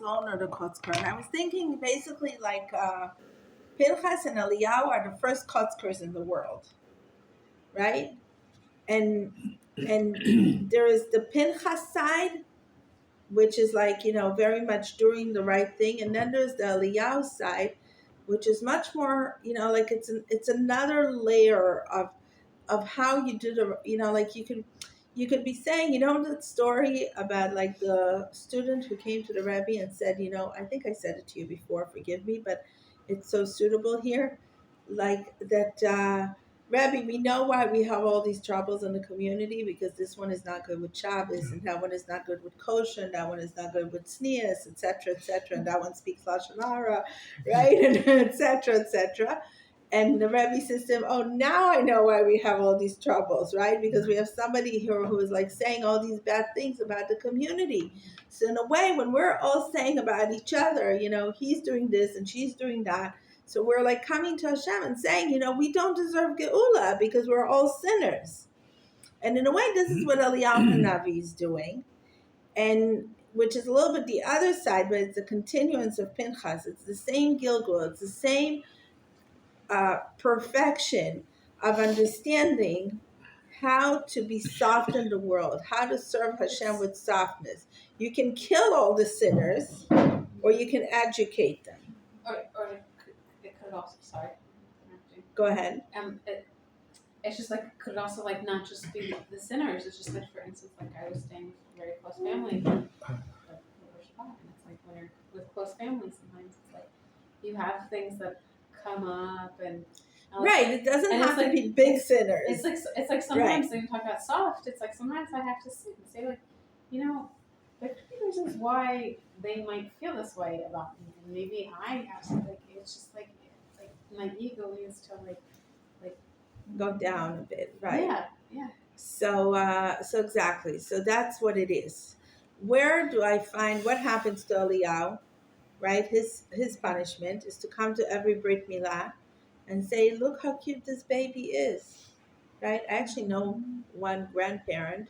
Sloan or the Kotzker. And I was thinking basically like Pinchas and Eliyahu are the first Kotzkers in the world, right? And there is the Pinchas side, which is like, very much doing the right thing. And then there's the Eliyahu side, which is much more, like it's another layer of how you do the, like you could be saying, the story about like the student who came to the Rebbe and said, I think I said it to you before, forgive me, but it's so suitable here. Like that, Rebbe, we know why we have all these troubles in the community because this one is not good with Shabbos, and that one is not good with kosher, and that one is not good with tznius, etc., and that one speaks Lashon Hara, right, and etc. And the Rebbe says to him, oh, now I know why we have all these troubles, right? Because we have somebody here who is like saying all these bad things about the community. So in a way, when we're all saying about each other, he's doing this and she's doing that. So we're like coming to Hashem and saying, we don't deserve Geula because we're all sinners. And in a way, this is what Eliyahu Hanavi is doing. And which is a little bit the other side, but it's a continuance of Pinchas. It's the same Gilgul. It's the same perfection of understanding how to be soft in the world, how to serve Hashem with softness. You can kill all the sinners, or you can educate them. Or it could also, sorry. Go ahead. It's just like, could it also like not just be the sinners? It's just like, for instance, like I was staying with a very close family, and it's like when you're with close families, sometimes it's like you have things that come up and right, it doesn't have to be big sinners. It's like sometimes when you talk about soft, it's like sometimes I have to sit and say like, there could be reasons why they might feel this way about me, and maybe I have to like. It's just like my ego needs to like go down a bit, right? Yeah. So exactly. So that's what it is. Where do I find what happens to Eliyahu? Right, his punishment is to come to every Brit Milah and say, look how cute this baby is. Right? I actually know one grandparent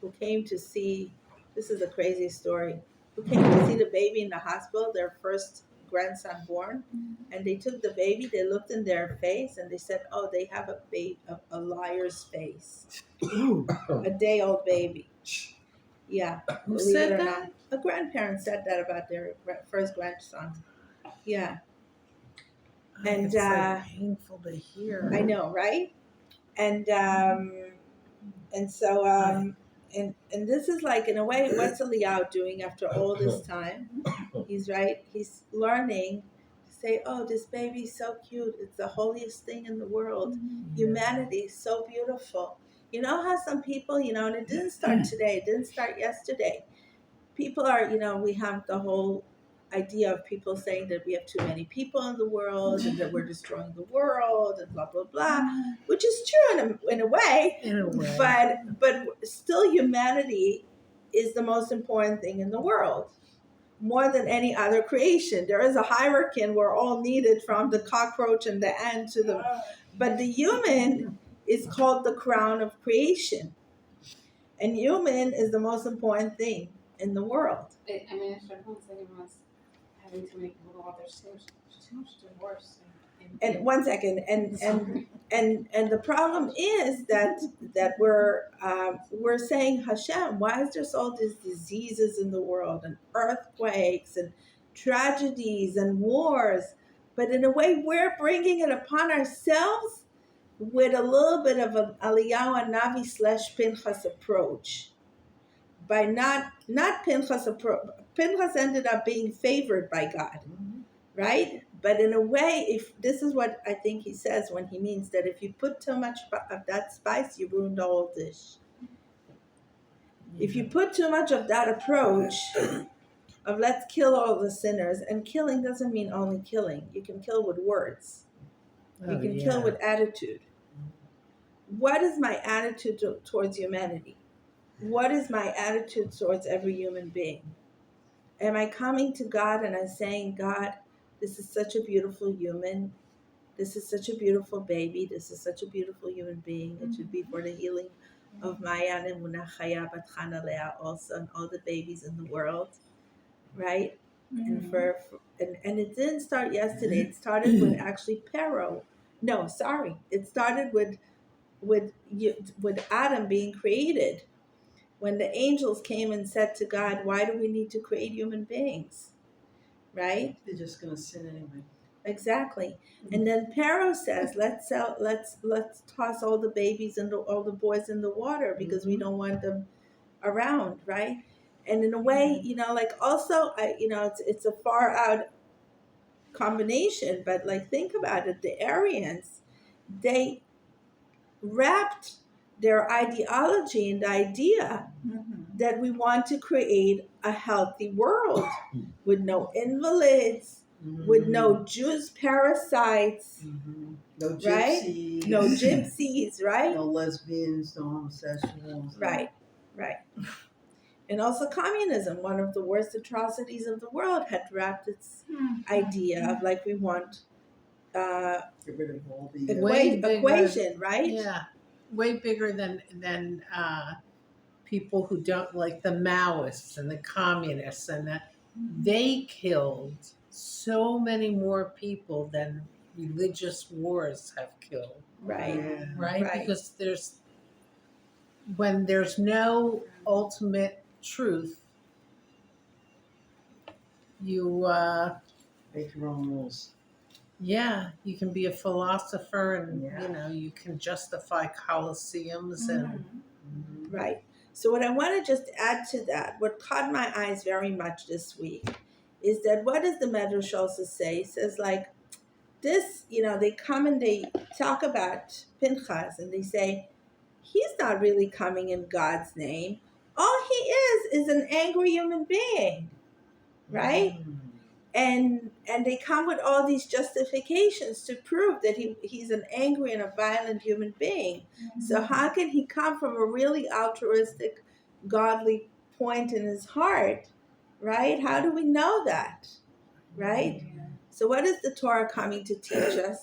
who came to see, this is a crazy story, who came to see the baby in the hospital, their first grandson born, and they took the baby, they looked in their face, and they said, oh, they have a liar's face. A day-old baby. Yeah. Who said that? Not. A grandparent said that about their first grandson. Yeah. And it's like painful to hear. I know, right? And so and this is like, in a way, what's Eliyahu doing after all this time? He's learning to say, oh, this baby's so cute. It's the holiest thing in the world. Humanity is so beautiful. You know how some people, and it didn't start today, it didn't start yesterday. People are, we have the whole idea of people saying that we have too many people in the world and that we're destroying the world and blah, blah, blah, which is true in a way. But still humanity is the most important thing in the world, more than any other creation. There is a hierarchy and we're all needed, from the cockroach and the ant to the... But the human is called the crown of creation. And human is the most important thing in the world. If everyone's having too many people involved, there's too much divorce. And 1 second, and the problem is that we're saying, Hashem, why is there all these diseases in the world and earthquakes and tragedies and wars? But in a way, we're bringing it upon ourselves with a little bit of an Eliyahu Hanavi / Pinchas approach. By not Pinchas approach. Pinchas ended up being favored by God, right? But in a way, if this is what I think he says when he means that if you put too much of that spice, you ruin the whole dish. If you put too much of that approach of let's kill all the sinners, and killing doesn't mean only killing. You can kill with words. You can kill with attitude. What is my attitude towards humanity? What is my attitude towards every human being? Am I coming to God and I'm saying, God, this is such a beautiful human. This is such a beautiful baby. This is such a beautiful human being. It should be for the healing of Maya and Munachaya Bat Chanalea also, and all the babies in the world, right? and and it didn't start yesterday. It started with actually Pharaoh. No, sorry, it started with Adam being created. When the angels came and said to God, "Why do we need to create human beings?" Right? They're just gonna sin anyway. Exactly. And then Pharaoh says, let's toss all the babies and all the boys in the water because we don't want them around, right? And in a way, like also, it's a far out combination, but like think about it, the Aryans, they wrapped their ideology in the idea that we want to create a healthy world with no invalids, with no Jews parasites, No right? gypsies. No gypsies, right? No lesbians, no homosexuals. Right, right. And also communism, one of the worst atrocities of the world, had wrapped its idea of like we want Get rid of all the Way bigger. equation, right? Yeah, way bigger than people who don't like the Maoists and the communists, and that they killed so many more people than religious wars have killed. Right. Yeah. Right? Right. Because when there's no ultimate truth, you Make your own rules. you can be a philosopher, and Yeah. you can justify coliseums and Right. So what I want to just add to that, what caught my eyes very much this week, is that what does the Medrash also say? It says like this, they come and they talk about Pinchas and they say, he's not really coming in God's name. All he is an angry human being, right? And they come with all these justifications to prove that he's an angry and a violent human being. So how can he come from a really altruistic, godly point in his heart, right? How do we know that, right? So what is the Torah coming to teach us?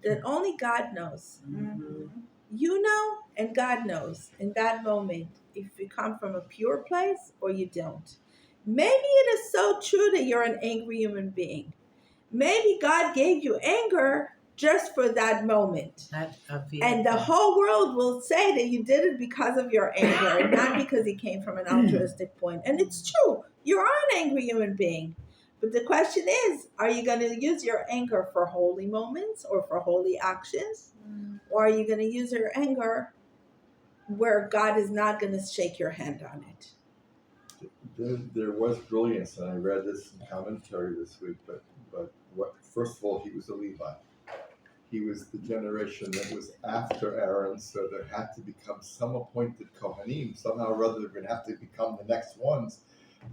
That only God knows. You know, and God knows in that moment if you come from a pure place or you don't. Maybe it is so true that you're an angry human being. Maybe God gave you anger just for that moment. And the whole world will say that you did it because of your anger and not because it came from an altruistic point. And it's true. You are an angry human being. But the question is, are you going to use your anger for holy moments or for holy actions? Or are you going to use your anger where God is not going to shake your hand on it? There was brilliance, and I read this in commentary this week. But first of all, he was a Levite. He was the generation that was after Aaron, so there had to become some appointed Kohanim. Somehow or other, they're going to have to become the next ones.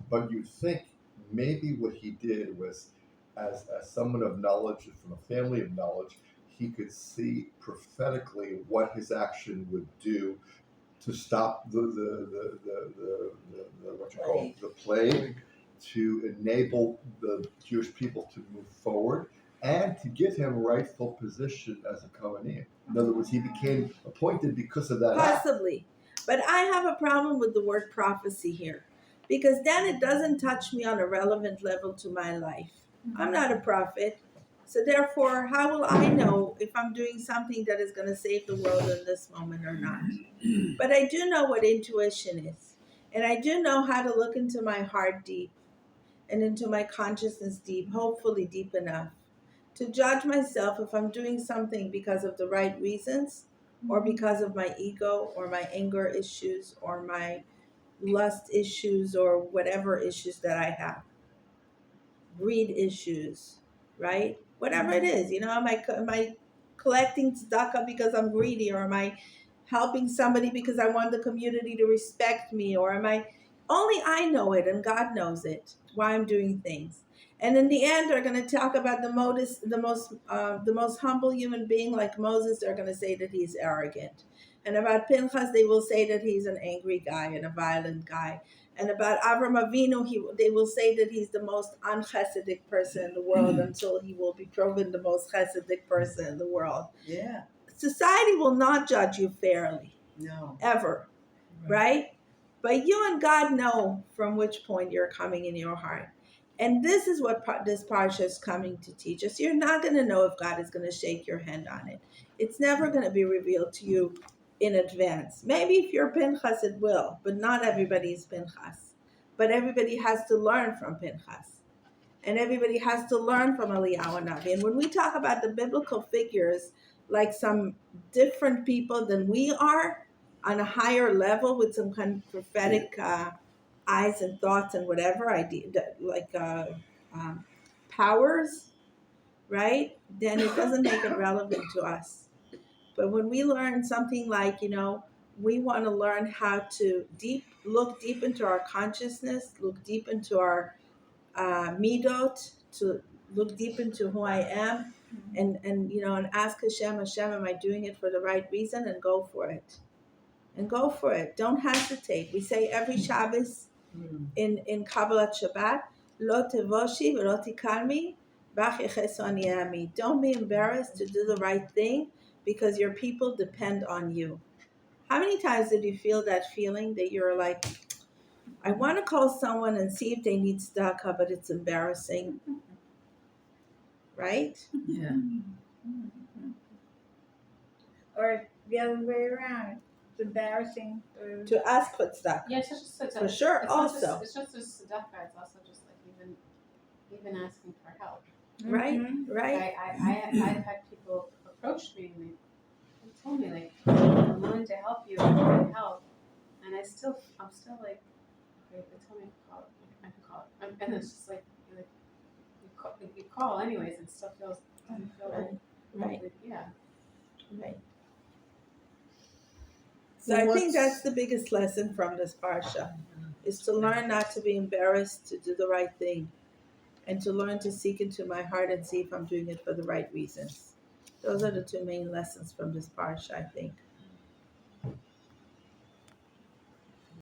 But you think maybe what he did was, as someone of knowledge, from a family of knowledge, he could see prophetically what his action would do to stop the plague, to enable the Jewish people to move forward, and to give him rightful position as a Kohanim. In other words, he became appointed because of that. Possibly. But I have a problem with the word prophecy here, because then it doesn't touch me on a relevant level to my life. I'm not a prophet. So therefore, how will I know if I'm doing something that is going to save the world in this moment or not? But I do know what intuition is. And I do know how to look into my heart deep and into my consciousness deep, hopefully deep enough, to judge myself if I'm doing something because of the right reasons or because of my ego or my anger issues or my lust issues or whatever issues that I have. Greed issues, right? Whatever it is, am I collecting tzedakah because I'm greedy, or am I helping somebody because I want the community to respect me, or am I? Only I know it, and God knows it. Why I'm doing things, and in the end, they're going to talk about the most humble human being like Moses. They're going to say that he's arrogant, and about Pinchas, they will say that he's an angry guy and a violent guy. And about Avram Avinu, they will say that he's the most unchesidic person in the world until he will be proven the most chesidic person in the world. Yeah. Society will not judge you fairly. No. Ever. Right? But you and God know from which point you're coming in your heart. And this is what this parsha is coming to teach us. You're not going to know if God is going to shake your hand on it. It's never going to be revealed to you in advance. Maybe if you're Pinchas, it will, but not everybody is Pinchas. But everybody has to learn from Pinchas. And everybody has to learn from Eliyahu Navi. And when we talk about the biblical figures, like some different people than we are, on a higher level with some kind of prophetic eyes and thoughts and whatever idea, like powers, right? Then it doesn't make it relevant to us. But when we learn something like, we want to learn how to look deep into our consciousness, look deep into our midot, to look deep into who I am, and ask Hashem, am I doing it for the right reason? And go for it. Don't hesitate. We say every Shabbos in Kabbalat Shabbat, Lo tevoshi v'lo tikalmi, bach yechesu ani ami. Don't be embarrassed to do the right thing because your people depend on you. How many times did you feel that feeling that you're like, I want to call someone and see if they need tzedakah, but it's embarrassing, right? Yeah. Or the other way around. It's embarrassing. To ask for tzedakah. Yeah, it's just it's For sure, It's also. not just, it's just a tzedakah. It's also just like even asking for help. Right, Mhm. right. I've had people approach me and they told me like I'm willing to help you, I can help, and I'm still like, okay, they told me I can call it, and it's just like you call anyways, and it still doesn't feel Right. yeah. Right. So Well, I think what's- that's the biggest lesson from this parsha, is to learn not to be embarrassed to do the right thing, and to learn to seek into my heart and see if I'm doing it for the right reasons. Those are the two main lessons from this parsha, I think.